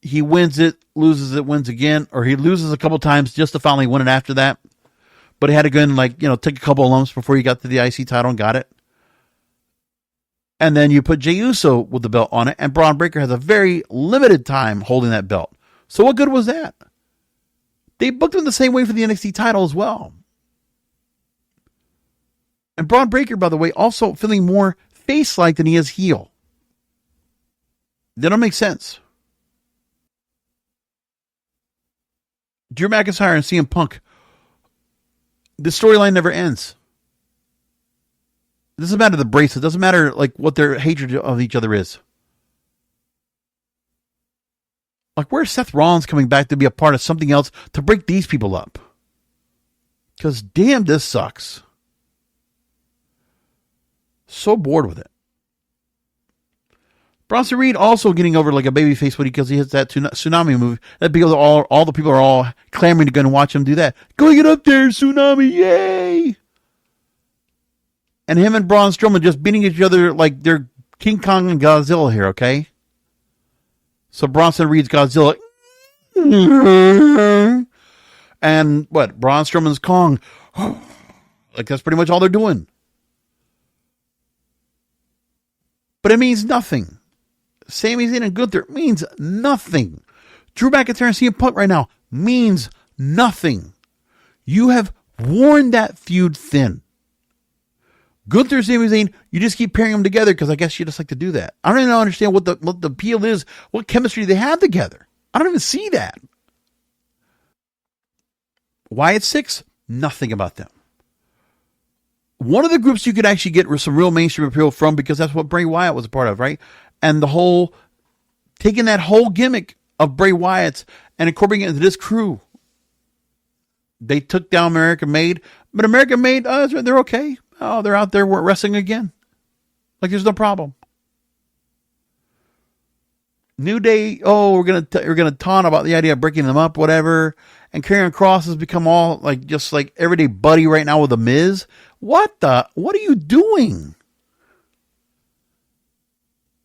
he wins it, loses it, wins again, or he loses a couple times just to finally win it after that. But he had to go and, take a couple of lumps before he got to the IC title and got it. And then you put Jey Uso with the belt on it, and Braun Breaker has a very limited time holding that belt. So what good was that? They booked him the same way for the NXT title as well. And Braun Breaker, by the way, also feeling more face-like than he is heel. That don't make sense. Drew McIntyre and CM Punk. The storyline never ends. It doesn't matter the bracelet. It doesn't matter what their hatred of each other is. Where's Seth Rollins coming back to be a part of something else to break these people up? Because damn, this sucks. So bored with it. Bronson Reed also getting over like a babyface because he hits that tsunami move. That people all the people are all clamoring to go and watch him do that. Go get up there, tsunami! Yay! And him and Braun Strowman just beating each other like they're King Kong and Godzilla here, okay? So Bronson Reed's Godzilla. And what? Braun Strowman's Kong. That's pretty much all they're doing. But it means nothing. Sami Zayn and Gunther means nothing. Drew McIntyre and CM Punk right now means nothing. You have worn that feud thin. Gunther and Sami Zayn, you just keep pairing them together because I guess you just like to do that. I don't even understand what the appeal is. What chemistry they have together. I don't even see that. Wyatt Six, nothing about them. One of the groups you could actually get some real mainstream appeal from because that's what Bray Wyatt was a part of, right? And taking that whole gimmick of Bray Wyatt's and incorporating it into this crew. They took down American Made, but American Made, they're okay. Oh, they're out there wrestling again. There's no problem. New Day, we're gonna taunt about the idea of breaking them up, whatever. And Karrion Kross has become all just everyday buddy right now with the Miz. What are you doing?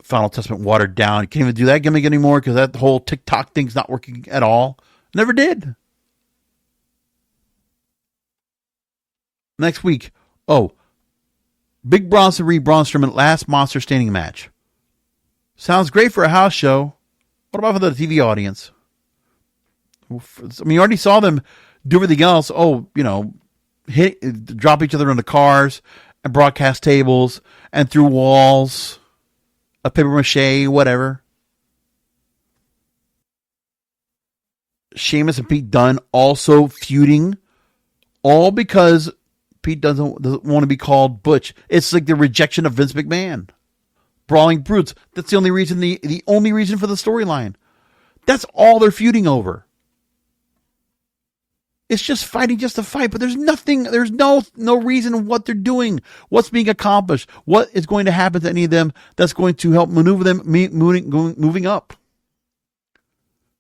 Final Testament watered down. You can't even do that gimmick anymore because that whole TikTok thing's not working at all. Never did. Next week, Big Bronson Reed, Braun Strowman, last Monster Standing match. Sounds great for a house show. What about for the TV audience? I mean, you already saw them do everything else. Oh, drop each other in the cars and broadcast tables and through walls of paper mache, whatever. Sheamus and Pete Dunne also feuding, all because Pete doesn't want to be called Butch. It's like the rejection of Vince McMahon. Brawling brutes. That's the only reason, the only reason for the storyline. That's all they're feuding over. It's just fighting just to fight, but there's no reason what they're doing, what's being accomplished, what is going to happen to any of them that's going to help maneuver them moving up.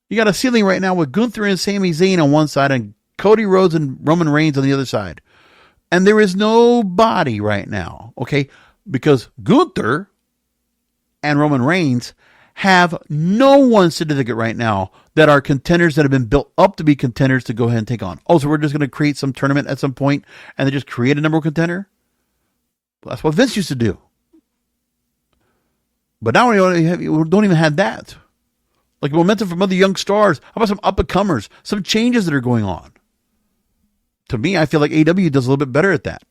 You got a ceiling right now with Gunther and Sami Zayn on one side and Cody Rhodes and Roman Reigns on the other side. And there is nobody right now, okay? Because Gunther and Roman Reigns have no one certificate right now that are contenders that have been built up to be contenders to go ahead and take on. Oh, so we're just going to create some tournament at some point and then just create a number one contender? Well, that's what Vince used to do. But now we don't even have that. Like momentum from other young stars. How about some up-and-comers? Some changes that are going on. To me, I feel like AEW does a little bit better at that.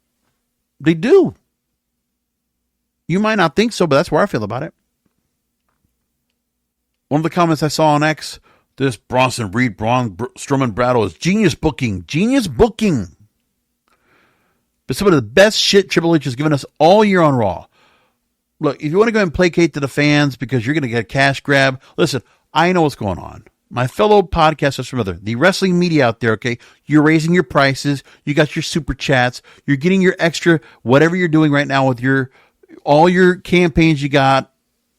They do. You might not think so, but that's where I feel about it. One of the comments I saw on X, this Bronson Reed, Braun Strowman battle is genius booking. Genius booking. But some of the best shit Triple H has given us all year on Raw. Look, if you want to go and placate to the fans because you're going to get a cash grab, listen, I know what's going on. My fellow podcasters from the wrestling media out there, okay, you're raising your prices. You got your super chats. You're getting your extra, whatever you're doing right now with all your campaigns you got,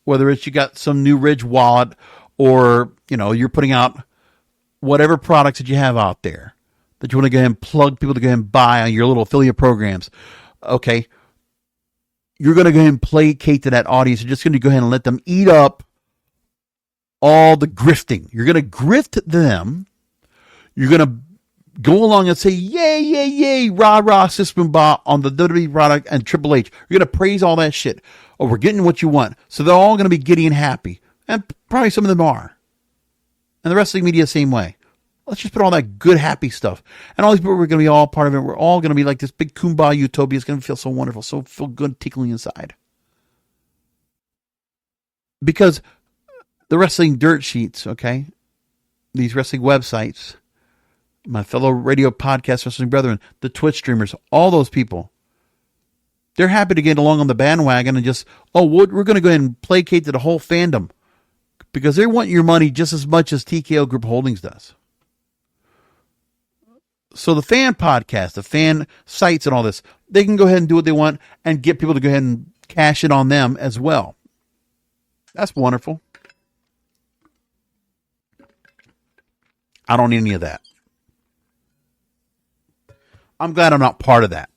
whether it's you got some new Ridge wallet or, you're putting out whatever products that you have out there that you want to go ahead and plug people to go ahead and buy on your little affiliate programs. Okay. You're going to go ahead and placate to that audience. You're just going to go ahead and let them eat up all the grifting. You're going to grift them. You're going to go along and say, yay, yay, yay, rah, rah, Sisman Ba on the WWE product and Triple H. You're going to praise all that shit. Oh, we're getting what you want. So they're all going to be giddy and happy. And probably some of them are. And the wrestling media, same way. Let's just put all that good, happy stuff. And all these people are going to be all part of it. We're all going to be like this big kumbaya utopia. It's going to feel so wonderful, so feel good, tickling inside. Because the wrestling dirt sheets, okay? These wrestling websites, my fellow radio podcast wrestling brethren, the Twitch streamers, all those people, they're happy to get along on the bandwagon and just, we're going to go ahead and placate to the whole fandom because they want your money just as much as TKO Group Holdings does. So the fan podcast, the fan sites and all this, they can go ahead and do what they want and get people to go ahead and cash it on them as well. That's wonderful. I don't need any of that. I'm glad I'm not part of that.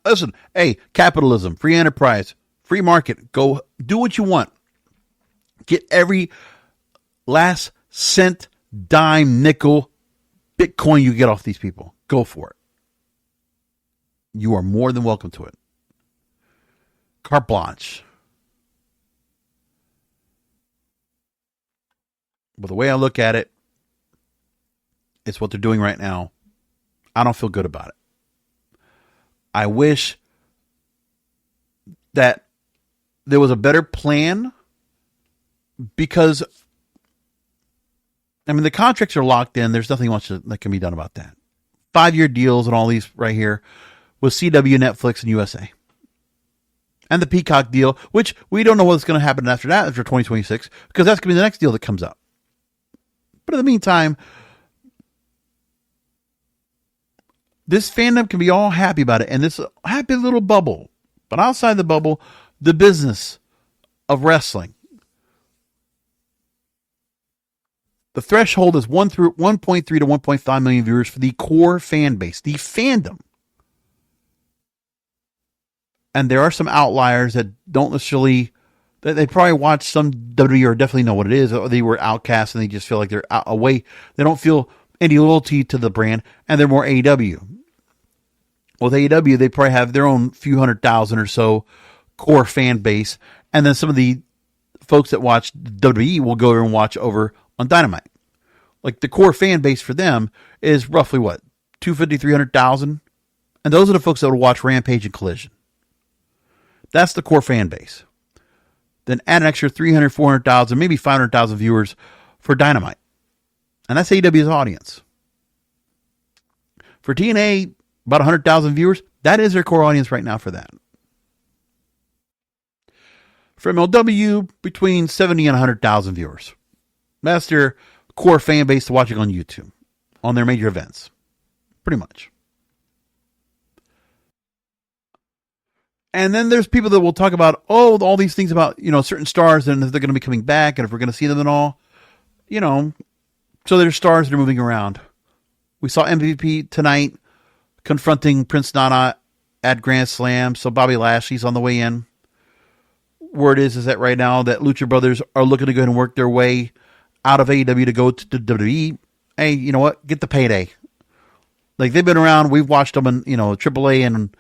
Listen, hey, capitalism, free enterprise, free market, go do what you want. Get every last cent, dime, nickel, Bitcoin you get off these people. Go for it. You are more than welcome to it. Carte blanche. But the way I look at it, it's what they're doing right now. I don't feel good about it. I wish that there was a better plan because, the contracts are locked in. There's nothing much that can be done about that. 5-year deals and all these right here with CW, Netflix, and USA. And the Peacock deal, which we don't know what's going to happen after that, after 2026, because that's going to be the next deal that comes up. But in the meantime, this fandom can be all happy about it, and this happy little bubble. But outside the bubble, the business of wrestling. The threshold is 1.3 to 1.5 million viewers for the core fan base, the fandom. And there are some outliers that don't necessarily, they probably watch some WWE or definitely know what it is, or they were outcasts and they just feel like they're away. They don't feel any loyalty to the brand, and they're more AEW. With AEW, they probably have their own few 100,000 or so core fan base, and then some of the folks that watch WWE will go and watch over on Dynamite. Like the core fan base for them is roughly what? 250, 300,000. And those are the folks that will watch Rampage and Collision. That's the core fan base. Then add an extra 300, 400,000, maybe 500,000 viewers for Dynamite. And that's AEW's audience. For TNA, about 100,000 viewers. That is their core audience right now for that. For MLW, between 70 and 100,000 viewers. That's their core fan base watching on YouTube, on their major events. Pretty much. And then there's people that will talk about, all these things about, certain stars and if they're going to be coming back and if we're going to see them and all. So there's stars that are moving around. We saw MVP tonight confronting Prince Nana at Grand Slam. So Bobby Lashley's on the way in. Word is that right now that Lucha Brothers are looking to go ahead and work their way out of AEW to go to the WWE. Hey, you know what? Get the payday. Like they've been around. We've watched them in, AAA and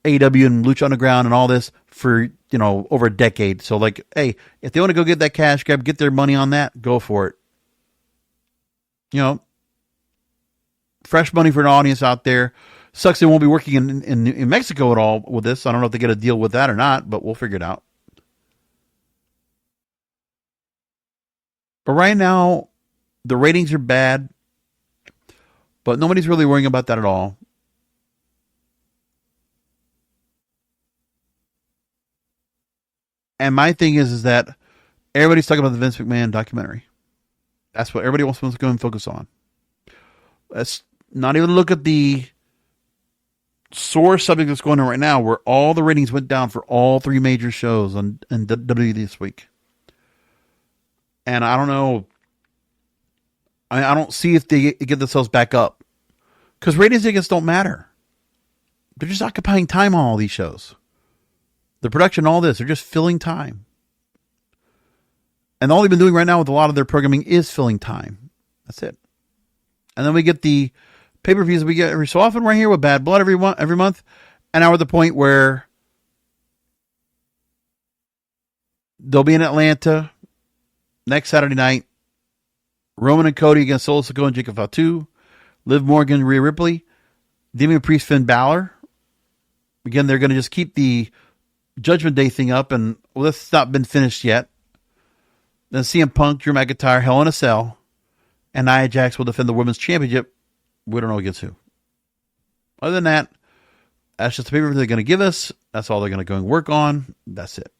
AEW and Lucha Underground and all this for, over a decade. So like, hey, if they want to go get that cash grab, get their money on that, go for it. Fresh money for an audience out there. Sucks they won't be working in Mexico at all with this. I don't know if they get a deal with that or not, but we'll figure it out. But right now, the ratings are bad, but nobody's really worrying about that at all. And my thing is that everybody's talking about the Vince McMahon documentary. That's what everybody wants to go and focus on. Let's not even look at the sore subject that's going on right now, where all the ratings went down for all three major shows on WWE this week. And I don't know. I don't see if they get themselves back up. Because ratings, I guess, don't matter. They're just occupying time on all these shows. The production, all this, they're just filling time. And all they've been doing right now with a lot of their programming is filling time. That's it. And then we get the pay-per-views we get every so often right here with Bad Blood every month. And now we're at the point where they'll be in Atlanta next Saturday night. Roman and Cody against Solo Sikoa and Jacob Fatu. Liv Morgan, Rhea Ripley. Damian Priest, Finn Balor. Again, they're going to just keep the Judgment Day thing up, and that's not been finished yet. Then CM Punk, Drew McIntyre, Hell in a Cell, and Nia Jax will defend the Women's Championship. We don't know against who. Other than that, that's just the paper they're going to give us. That's all they're going to go and work on. That's it.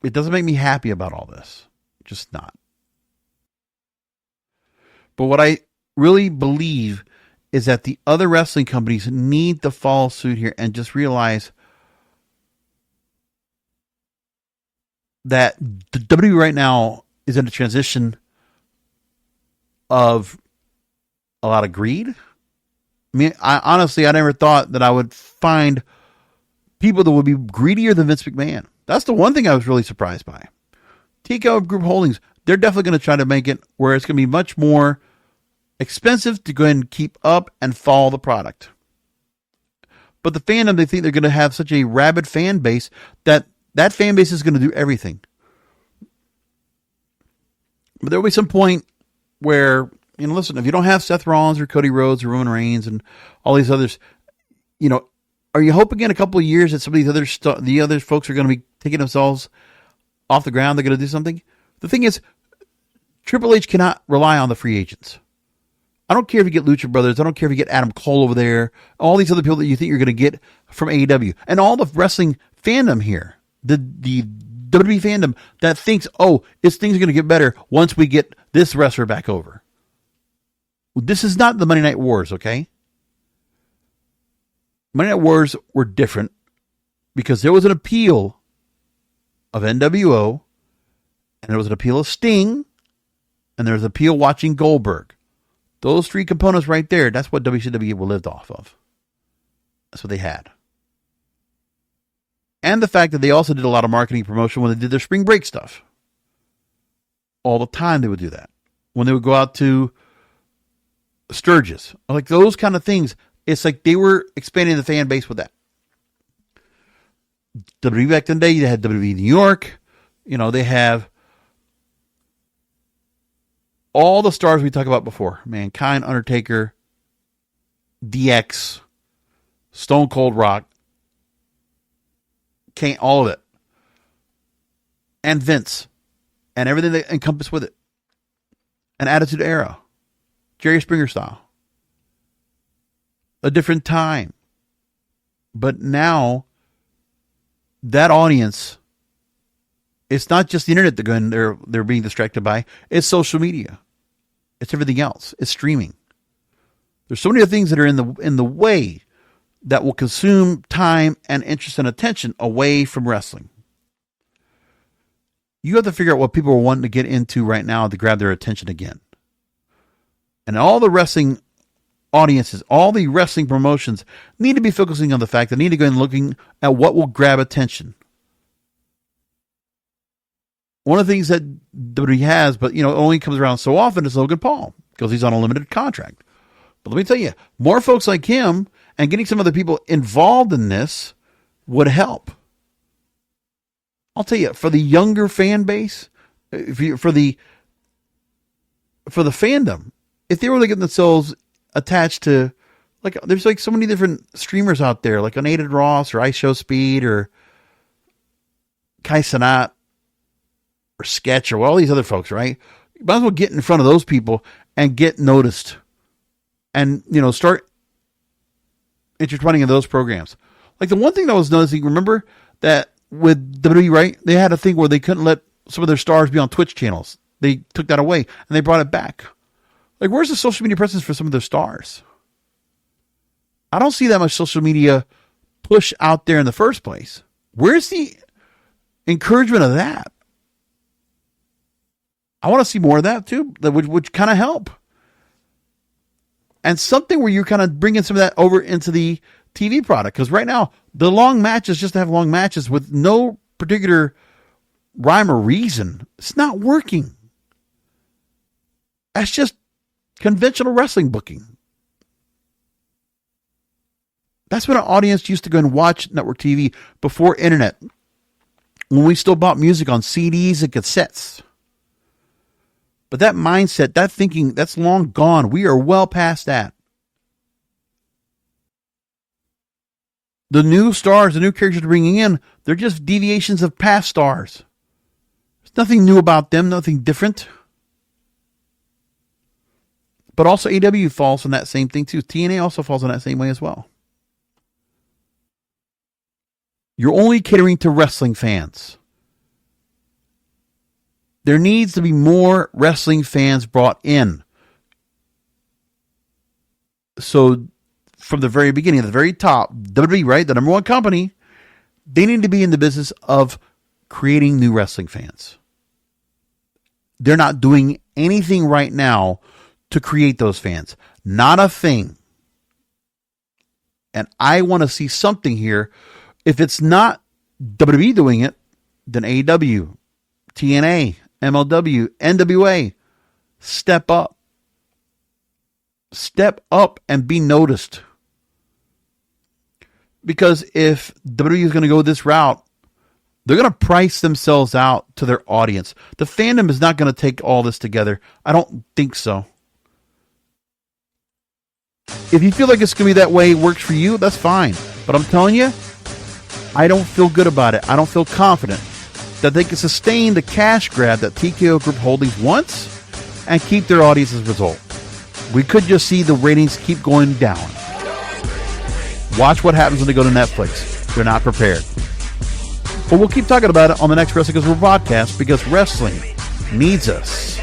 It doesn't make me happy about all this. Just not. But what I really believe is that the other wrestling companies need to follow suit here and just realize that the WWE right now is in a transition of a lot of greed. I mean, I never thought that I would find people that would be greedier than Vince McMahon. That's the one thing I was really surprised by. TKO Group Holdings, they're definitely going to try to make it where it's going to be much more expensive to go ahead and keep up and follow the product. But the fandom, they think they're going to have such a rabid fan base that fan base is going to do everything. But there will be some point where, listen, if you don't have Seth Rollins or Cody Rhodes or Roman Reigns and all these others, are you hoping in a couple of years that some of these the other folks are going to be taking themselves off the ground? They're going to do something? The thing is, Triple H cannot rely on the free agents. I don't care if you get Lucha Brothers. I don't care if you get Adam Cole over there. All these other people that you think you're going to get from AEW. And all the wrestling fandom here. The WWE fandom that thinks, things are going to get better once we get this wrestler back over. This is not the Monday Night Wars, okay? Monday Night Wars were different because there was an appeal of NWO, and there was an appeal of Sting, and there was an appeal watching Goldberg. Those three components right there, that's what WCW lived off of. That's what they had. And the fact that they also did a lot of marketing promotion when they did their spring break stuff. All the time they would do that. When they would go out to Sturgis. Like those kind of things. It's like they were expanding the fan base with that. WWE back in the day, they had WWE New York. They have all the stars we talked about before. Mankind, Undertaker, DX, Stone Cold Rock, Kane, all of it. And Vince. And everything that encompassed with it. An Attitude Era. Jerry Springer style. A different time. But now, that audience, it's not just the internet they're being distracted by. It's social media. It's everything else. It's streaming. There's so many other things that are in the way that will consume time and interest and attention away from wrestling. You have to figure out what people are wanting to get into right now to grab their attention again. And all the wrestling audiences, all the wrestling promotions need to be focusing on the fact they need to go and looking at what will grab attention. One of the things that WWE has, but only comes around so often, is Logan Paul, because he's on a limited contract. But let me tell you, more folks like him and getting some other people involved in this would help. I'll tell you, for the younger fan base, for the fandom, if they were getting themselves attached to, there's so many different streamers out there, like Unaided Ross or Ice Show Speed or Kai Cenat or Sketch or all these other folks, right? You might as well get in front of those people and get noticed and, start intertwining in those programs. Like the one thing that I was noticing, remember that with WWE, right? They had a thing where they couldn't let some of their stars be on Twitch channels. They took that away and they brought it back. Like, where's the social media presence for some of their stars? I don't see that much social media push out there in the first place. Where's the encouragement of that? I want to see more of that too, which kind of help. And something where you're kind of bringing some of that over into the TV product. Because right now, the long matches, just to have long matches with no particular rhyme or reason, it's not working. That's just conventional wrestling booking. That's when an audience used to go and watch network TV before internet. When we still bought music on CDs and cassettes. But that mindset, that thinking, that's long gone. We are well past that. The new stars, the new characters they're bringing in, they're just deviations of past stars. There's nothing new about them, nothing different. But also AEW falls on that same thing too. TNA also falls on that same way as well. You're only catering to wrestling fans. There needs to be more wrestling fans brought in. So from the very beginning, at the very top, WWE, right, the number one company, they need to be in the business of creating new wrestling fans. They're not doing anything right now to create those fans. Not a thing. And I want to see something here. If it's not WWE doing it, then AEW, TNA, MLW, NWA, step up. Step up and be noticed. Because if WWE is going to go this route, they're going to price themselves out to their audience. The fandom is not going to take all this together. I don't think so. If you feel like it's going to be that way, works for you, that's fine. But I'm telling you, I don't feel good about it. I don't feel confident that they can sustain the cash grab that TKO Group Holdings wants and keep their audience as a result. We could just see the ratings keep going down. Watch what happens when they go to Netflix. They're not prepared. But we'll keep talking about it on the next Wrestling Goes Wrong podcast because wrestling needs us.